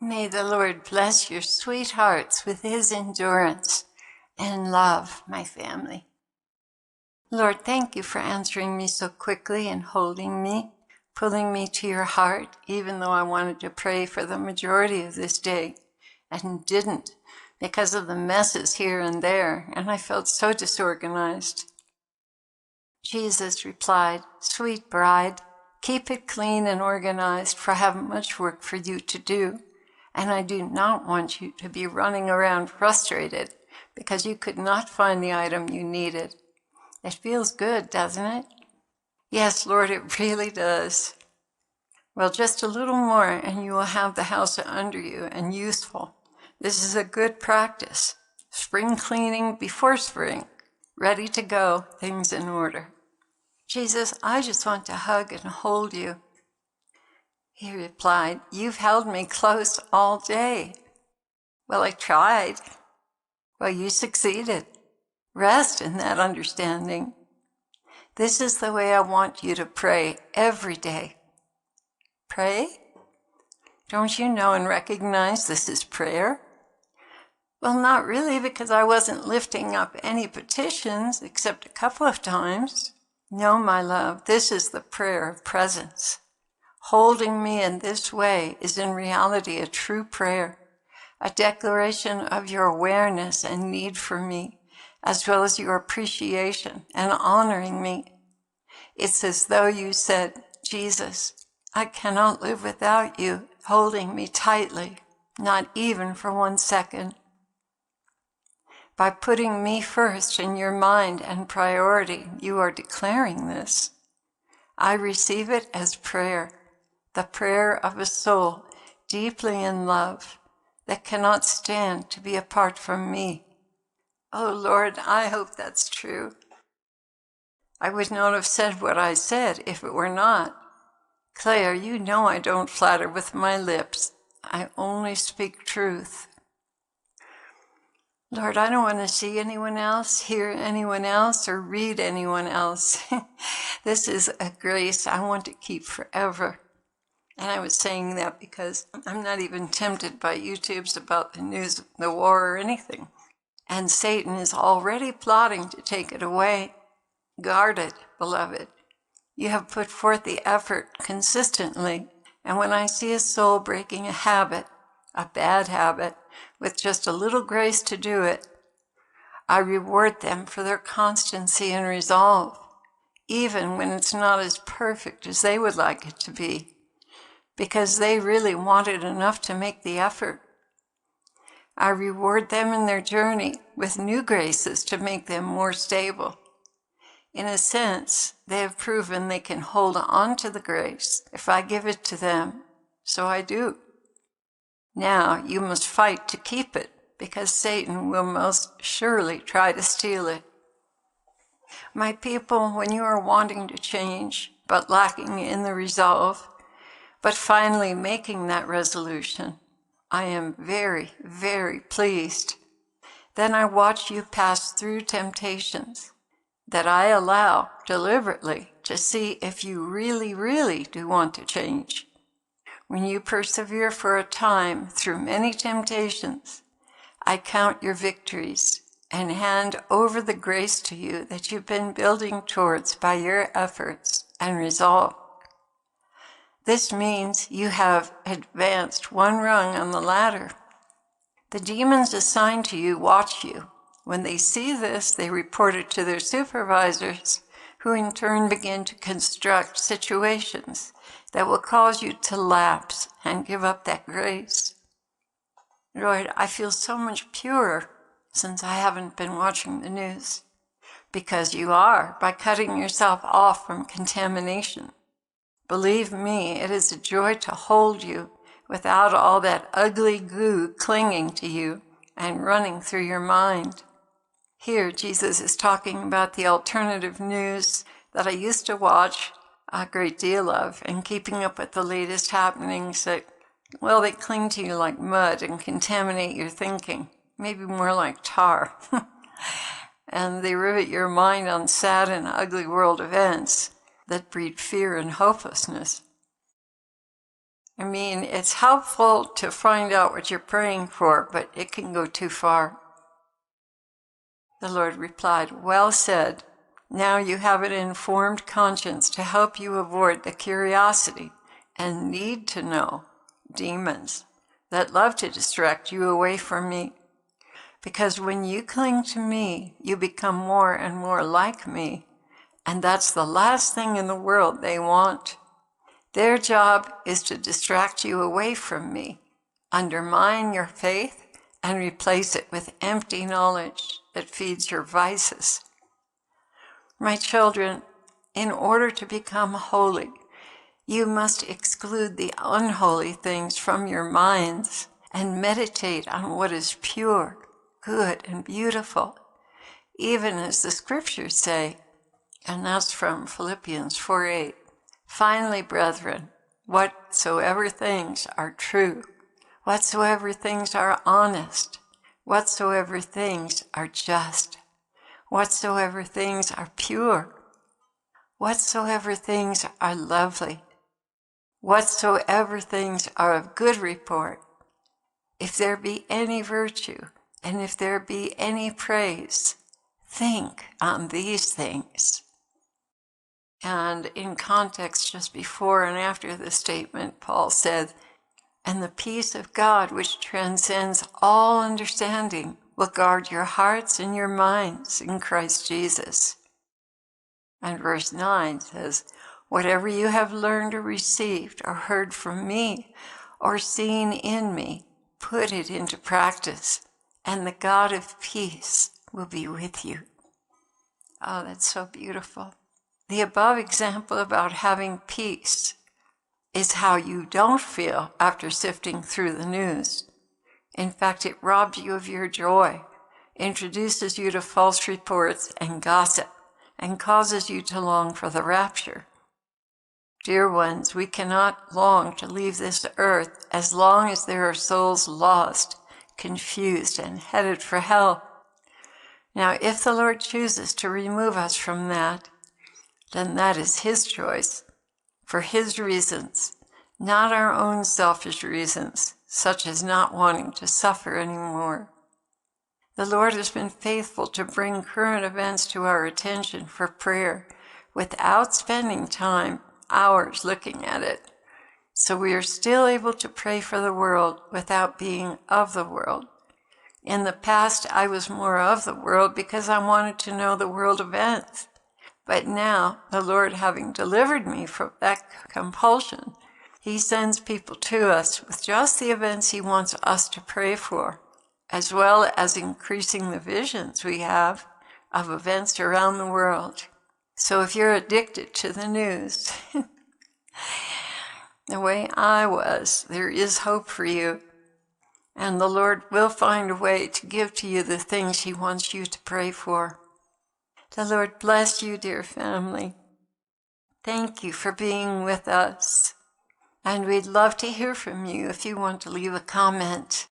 May the Lord bless your sweet hearts with his endurance and love, my family. Lord, thank you for answering me so quickly and holding me, pulling me to your heart, even though I wanted to pray for the majority of this day and didn't because of the messes here and there, and I felt so disorganized. Jesus replied, "Sweet bride, keep it clean and organized, for I have much work for you to do. And I do not want you to be running around frustrated because you could not find the item you needed." It feels good, doesn't it? Yes, Lord, it really does. Well, just a little more and you will have the house under you and useful. This is a good practice. Spring cleaning before spring. Ready to go, things in order. Jesus, I just want to hug and hold you. He replied, "You've held me close all day." Well, I tried. Well, you succeeded. Rest in that understanding. This is the way I want you to pray every day. Pray? Don't you know and recognize this is prayer? Well, not really, because I wasn't lifting up any petitions except a couple of times. No, my love, this is the prayer of presence. Holding me in this way is in reality a true prayer, a declaration of your awareness and need for me, as well as your appreciation and honoring me. It's as though you said, "Jesus, I cannot live without you holding me tightly, not even for 1 second." By putting me first in your mind and priority, you are declaring this. I receive it as prayer, the prayer of a soul deeply in love that cannot stand to be apart from me. Oh Lord, I hope that's true. I would not have said what I said if it were not. Claire, you know I don't flatter with my lips. I only speak truth. Lord, I don't want to see anyone else, hear anyone else, or read anyone else. This is a grace I want to keep forever. And I was saying that because I'm not even tempted by YouTube's about the news, the war, or anything. And Satan is already plotting to take it away. Guard it, beloved. You have put forth the effort consistently. And when I see a soul breaking a habit, a bad habit, with just a little grace to do it, I reward them for their constancy and resolve, even when it's not as perfect as they would like it to be, because they really wanted enough to make the effort. I reward them in their journey with new graces to make them more stable. In a sense, they have proven they can hold on to the grace if I give it to them, so I do. Now you must fight to keep it, because Satan will most surely try to steal it. My people, when you are wanting to change, but lacking in the resolve, but finally making that resolution, I am very, very pleased. Then I watch you pass through temptations that I allow deliberately to see if you really, really do want to change. When you persevere for a time through many temptations, I count your victories and hand over the grace to you that you've been building towards by your efforts and resolve. This means you have advanced 1 rung on the ladder. The demons assigned to you watch you. When they see this, they report it to their supervisors, who in turn begin to construct situations that will cause you to lapse and give up that grace. Lord, I feel so much purer since I haven't been watching the news, because you are, by cutting yourself off from contamination. Believe me, it is a joy to hold you without all that ugly goo clinging to you and running through your mind. Here, Jesus is talking about the alternative news that I used to watch a great deal of, and keeping up with the latest happenings that, well, they cling to you like mud and contaminate your thinking, maybe more like tar. And they rivet your mind on sad and ugly world events that breed fear and hopelessness. I mean, it's helpful to find out what you're praying for, but it can go too far. The Lord replied, "Well said. Now you have an informed conscience to help you avoid the curiosity and need to know demons that love to distract you away from me. Because when you cling to me, you become more and more like me, and that's the last thing in the world they want. Their job is to distract you away from me, undermine your faith, and replace it with empty knowledge that feeds your vices. My children, in order to become holy, you must exclude the unholy things from your minds and meditate on what is pure, good, and beautiful, even as the scriptures say, and that's from Philippians 4:8. Finally, brethren, whatsoever things are true, whatsoever things are honest, whatsoever things are just, whatsoever things are pure, whatsoever things are lovely, whatsoever things are of good report, if there be any virtue, and if there be any praise, think on these things." And in context, just before and after the statement, Paul said, "And the peace of God, which transcends all understanding, will guard your hearts and your minds in Christ Jesus." And verse 9 says, "Whatever you have learned or received or heard from me or seen in me, put it into practice, and the God of peace will be with you." Oh, that's so beautiful. The above example about having peace is how you don't feel after sifting through the news. In fact, it robs you of your joy, introduces you to false reports and gossip, and causes you to long for the rapture. Dear ones, we cannot long to leave this earth as long as there are souls lost, confused, and headed for hell. Now, if the Lord chooses to remove us from that, then that is his choice, for his reasons, not our own selfish reasons, such as not wanting to suffer anymore. The Lord has been faithful to bring current events to our attention for prayer without spending hours looking at it. So we are still able to pray for the world without being of the world. In the past, I was more of the world because I wanted to know the world events. But now, the Lord having delivered me from that compulsion, he sends people to us with just the events he wants us to pray for, as well as increasing the visions we have of events around the world. So if you're addicted to the news, the way I was, there is hope for you. And the Lord will find a way to give to you the things he wants you to pray for. The Lord bless you, dear family. Thank you for being with us. And we'd love to hear from you if you want to leave a comment.